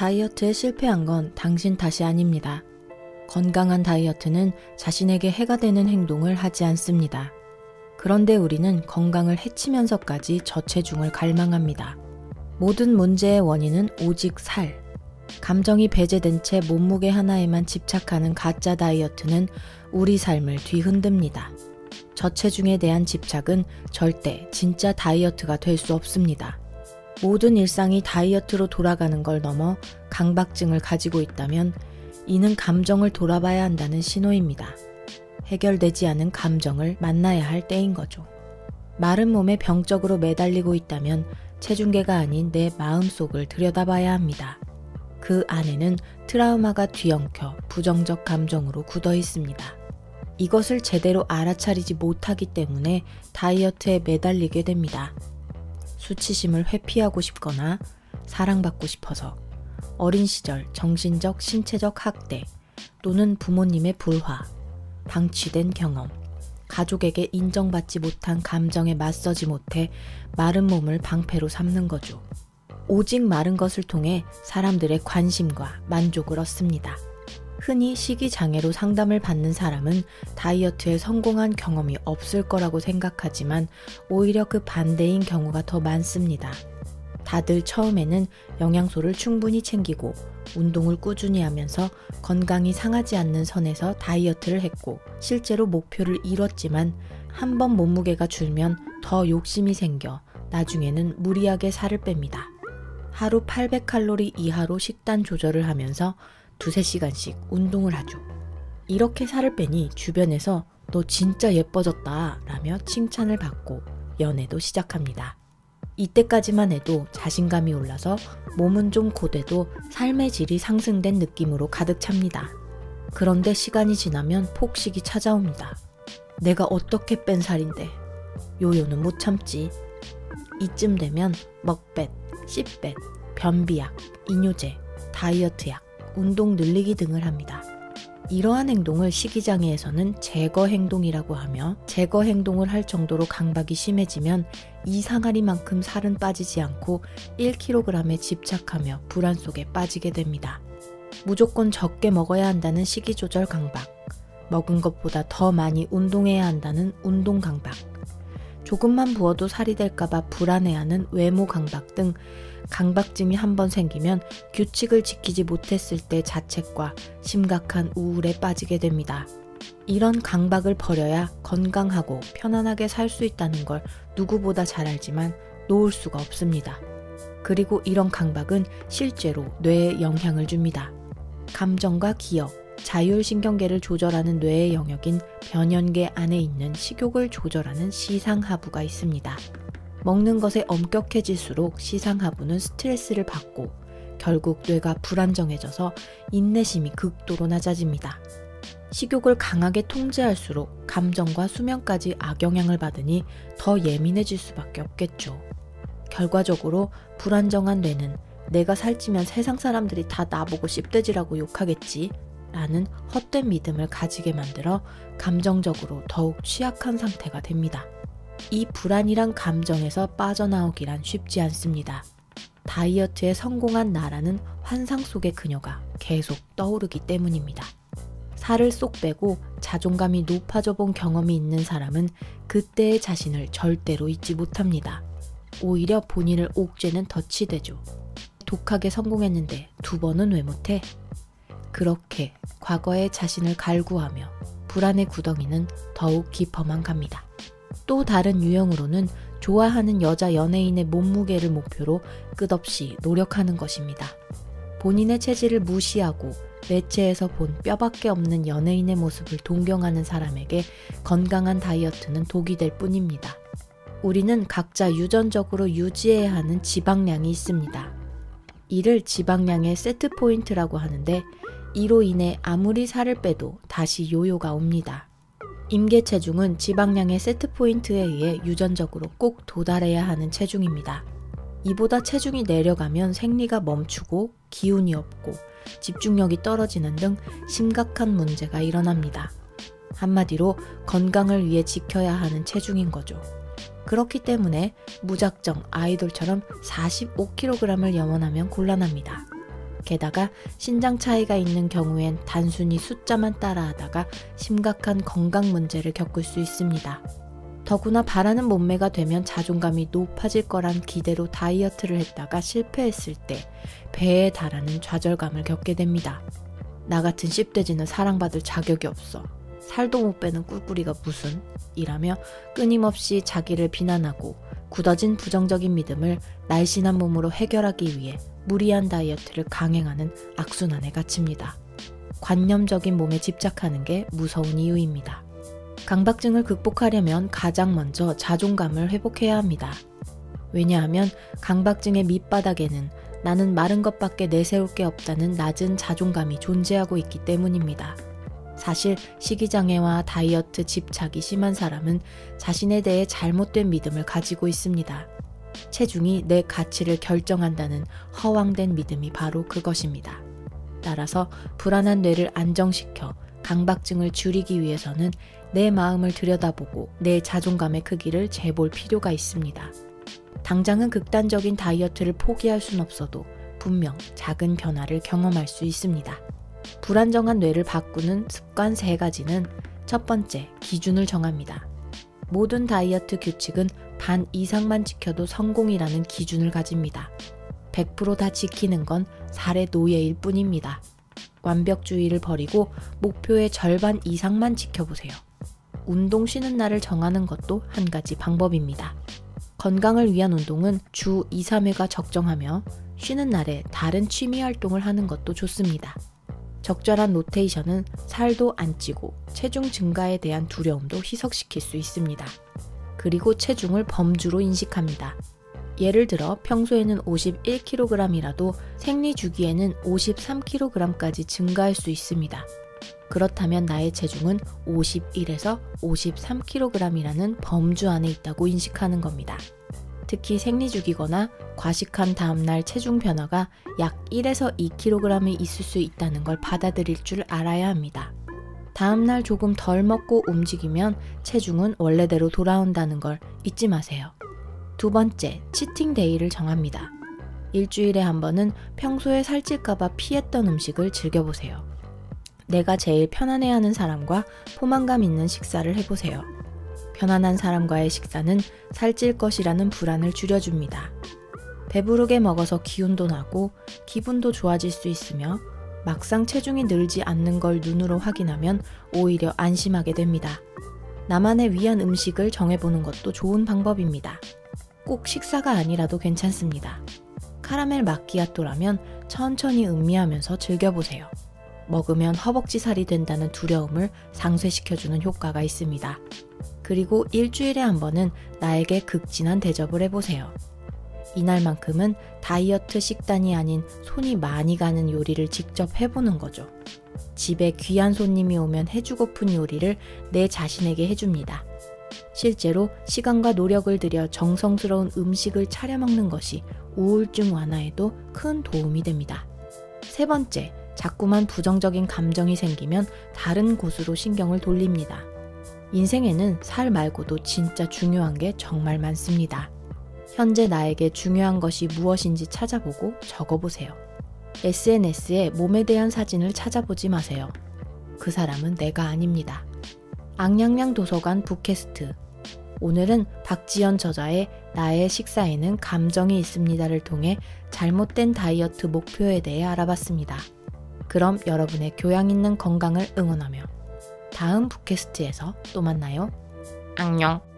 다이어트에 실패한 건 당신 탓이 아닙니다. 건강한 다이어트는 자신에게 해가 되는 행동을 하지 않습니다. 그런데 우리는 건강을 해치면서까지 저체중을 갈망합니다. 모든 문제의 원인은 오직 살. 감정이 배제된 채 몸무게 하나에만 집착하는 가짜 다이어트는 우리 삶을 뒤흔듭니다. 저체중에 대한 집착은 절대 진짜 다이어트가 될 수 없습니다. 모든 일상이 다이어트로 돌아가는 걸 넘어 강박증을 가지고 있다면 이는 감정을 돌아봐야 한다는 신호입니다. 해결되지 않은 감정을 만나야 할 때인 거죠. 마른 몸에 병적으로 매달리고 있다면 체중계가 아닌 내 마음속을 들여다봐야 합니다. 그 안에는 트라우마가 뒤엉켜 부정적 감정으로 굳어 있습니다. 이것을 제대로 알아차리지 못하기 때문에 다이어트에 매달리게 됩니다. 수치심을 회피하고 싶거나 사랑받고 싶어서, 어린 시절 정신적, 신체적 학대 또는 부모님의 불화, 방치된 경험, 가족에게 인정받지 못한 감정에 맞서지 못해 마른 몸을 방패로 삼는 거죠. 오직 마른 것을 통해 사람들의 관심과 만족을 얻습니다. 흔히 식이장애로 상담을 받는 사람은 다이어트에 성공한 경험이 없을 거라고 생각하지만 오히려 그 반대인 경우가 더 많습니다. 다들 처음에는 영양소를 충분히 챙기고 운동을 꾸준히 하면서 건강이 상하지 않는 선에서 다이어트를 했고 실제로 목표를 이뤘지만 한번 몸무게가 줄면 더 욕심이 생겨 나중에는 무리하게 살을 뺍니다. 하루 800칼로리 이하로 식단 조절을 하면서 2~3시간씩 운동을 하죠. 이렇게 살을 빼니 주변에서 너 진짜 예뻐졌다 라며 칭찬을 받고 연애도 시작합니다. 이때까지만 해도 자신감이 올라서 몸은 좀 고돼도 삶의 질이 상승된 느낌으로 가득 찹니다. 그런데 시간이 지나면 폭식이 찾아옵니다. 내가 어떻게 뺀 살인데 요요는 못 참지. 이쯤 되면 먹뱃, 씹뱃, 변비약, 이뇨제, 다이어트약, 운동 늘리기 등을 합니다. 이러한 행동을 식이장애에서는 제거 행동이라고 하며 제거 행동을 할 정도로 강박이 심해지면 이 상아리만큼 살은 빠지지 않고 1kg에 집착하며 불안 속에 빠지게 됩니다. 무조건 적게 먹어야 한다는 식이 조절 강박, 먹은 것보다 더 많이 운동해야 한다는 운동 강박, 조금만 부어도 살이 될까봐 불안해하는 외모 강박 등 강박증이 한번 생기면 규칙을 지키지 못했을 때 자책과 심각한 우울에 빠지게 됩니다. 이런 강박을 버려야 건강하고 편안하게 살 수 있다는 걸 누구보다 잘 알지만 놓을 수가 없습니다. 그리고 이런 강박은 실제로 뇌에 영향을 줍니다. 감정과 기억, 자율신경계를 조절하는 뇌의 영역인 변연계 안에 있는 식욕을 조절하는 시상하부가 있습니다. 먹는 것에 엄격해질수록 시상하부는 스트레스를 받고 결국 뇌가 불안정해져서 인내심이 극도로 낮아집니다. 식욕을 강하게 통제할수록 감정과 수면까지 악영향을 받으니 더 예민해질 수밖에 없겠죠. 결과적으로 불안정한 뇌는 내가 살찌면 세상 사람들이 다 나보고 씹돼지라고 욕하겠지 라는 헛된 믿음을 가지게 만들어 감정적으로 더욱 취약한 상태가 됩니다. 이 불안이란 감정에서 빠져나오기란 쉽지 않습니다. 다이어트에 성공한 나라는 환상 속의 그녀가 계속 떠오르기 때문입니다. 살을 쏙 빼고 자존감이 높아져 본 경험이 있는 사람은 그때의 자신을 절대로 잊지 못합니다. 오히려 본인을 옥죄는 덫이 되죠. 독하게 성공했는데 2번은 왜 못해? 그렇게 과거의 자신을 갈구하며 불안의 구덩이는 더욱 깊어만 갑니다. 또 다른 유형으로는 좋아하는 여자 연예인의 몸무게를 목표로 끝없이 노력하는 것입니다. 본인의 체질을 무시하고 매체에서 본 뼈밖에 없는 연예인의 모습을 동경하는 사람에게 건강한 다이어트는 독이 될 뿐입니다. 우리는 각자 유전적으로 유지해야 하는 지방량이 있습니다. 이를 지방량의 세트 포인트라고 하는데 이로 인해 아무리 살을 빼도 다시 요요가 옵니다. 임계 체중은 지방량의 세트 포인트에 의해 유전적으로 꼭 도달해야 하는 체중입니다. 이보다 체중이 내려가면 생리가 멈추고 기운이 없고 집중력이 떨어지는 등 심각한 문제가 일어납니다. 한마디로 건강을 위해 지켜야 하는 체중인 거죠. 그렇기 때문에 무작정 아이돌처럼 45kg을 염원하면 곤란합니다. 게다가 신장 차이가 있는 경우엔 단순히 숫자만 따라하다가 심각한 건강 문제를 겪을 수 있습니다. 더구나 바라는 몸매가 되면 자존감이 높아질 거란 기대로 다이어트를 했다가 실패했을 때 배에 달하는 좌절감을 겪게 됩니다. 나 같은 10대지는 사랑받을 자격이 없어. 살도 못 빼는 꿀꿀이가 무슨? 이라며 끊임없이 자기를 비난하고 굳어진 부정적인 믿음을 날씬한 몸으로 해결하기 위해 무리한 다이어트를 강행하는 악순환에 갇힙니다. 관념적인 몸에 집착하는 게 무서운 이유입니다. 강박증을 극복하려면 가장 먼저 자존감을 회복해야 합니다. 왜냐하면 강박증의 밑바닥에는 나는 마른 것밖에 내세울 게 없다는 낮은 자존감이 존재하고 있기 때문입니다. 사실 식이장애와 다이어트 집착이 심한 사람은 자신에 대해 잘못된 믿음을 가지고 있습니다. 체중이 내 가치를 결정한다는 허황된 믿음이 바로 그것입니다. 따라서 불안한 뇌를 안정시켜 강박증을 줄이기 위해서는 내 마음을 들여다보고 내 자존감의 크기를 재볼 필요가 있습니다. 당장은 극단적인 다이어트를 포기할 순 없어도 분명 작은 변화를 경험할 수 있습니다. 불안정한 뇌를 바꾸는 습관 3가지는 첫 번째, 기준을 정합니다. 모든 다이어트 규칙은 반 이상만 지켜도 성공이라는 기준을 가집니다. 100% 다 지키는 건 살의 노예일 뿐입니다. 완벽주의를 버리고 목표의 절반 이상만 지켜보세요. 운동 쉬는 날을 정하는 것도 한 가지 방법입니다. 건강을 위한 운동은 주 2, 3회가 적정하며 쉬는 날에 다른 취미 활동을 하는 것도 좋습니다. 적절한 로테이션은 살도 안 찌고 체중 증가에 대한 두려움도 희석시킬 수 있습니다. 그리고 체중을 범주로 인식합니다. 예를 들어 평소에는 51kg이라도 생리 주기에는 53kg까지 증가할 수 있습니다. 그렇다면 나의 체중은 51에서 53kg이라는 범주 안에 있다고 인식하는 겁니다. 특히 생리주기거나 과식한 다음날 체중 변화가 약 1에서 2kg이 있을 수 있다는 걸 받아들일 줄 알아야 합니다. 다음날 조금 덜 먹고 움직이면 체중은 원래대로 돌아온다는 걸 잊지 마세요. 두 번째, 치팅데이를 정합니다. 일주일에 한 번은 평소에 살찔까봐 피했던 음식을 즐겨보세요. 내가 제일 편안해하는 사람과 포만감 있는 식사를 해보세요. 편안한 사람과의 식사는 살찔 것이라는 불안을 줄여줍니다. 배부르게 먹어서 기운도 나고 기분도 좋아질 수 있으며 막상 체중이 늘지 않는 걸 눈으로 확인하면 오히려 안심하게 됩니다. 나만의 위한 음식을 정해보는 것도 좋은 방법입니다. 꼭 식사가 아니라도 괜찮습니다. 카라멜 마끼아또라면 천천히 음미하면서 즐겨보세요. 먹으면 허벅지 살이 된다는 두려움을 상쇄시켜주는 효과가 있습니다. 그리고 일주일에 한 번은 나에게 극진한 대접을 해보세요. 이날만큼은 다이어트 식단이 아닌 손이 많이 가는 요리를 직접 해보는 거죠. 집에 귀한 손님이 오면 해주고픈 요리를 내 자신에게 해줍니다. 실제로 시간과 노력을 들여 정성스러운 음식을 차려 먹는 것이 우울증 완화에도 큰 도움이 됩니다. 세 번째, 자꾸만 부정적인 감정이 생기면 다른 곳으로 신경을 돌립니다. 인생에는 살 말고도 진짜 중요한 게 정말 많습니다. 현재 나에게 중요한 것이 무엇인지 찾아보고 적어보세요. SNS에 몸에 대한 사진을 찾아보지 마세요. 그 사람은 내가 아닙니다. 앙냥냥 도서관 북캐스트. 오늘은 박지연 저자의 나의 식사에는 감정이 있습니다를 통해 잘못된 다이어트 목표에 대해 알아봤습니다. 그럼 여러분의 교양 있는 건강을 응원하며 다음 북캐스트에서 또 만나요. 안녕.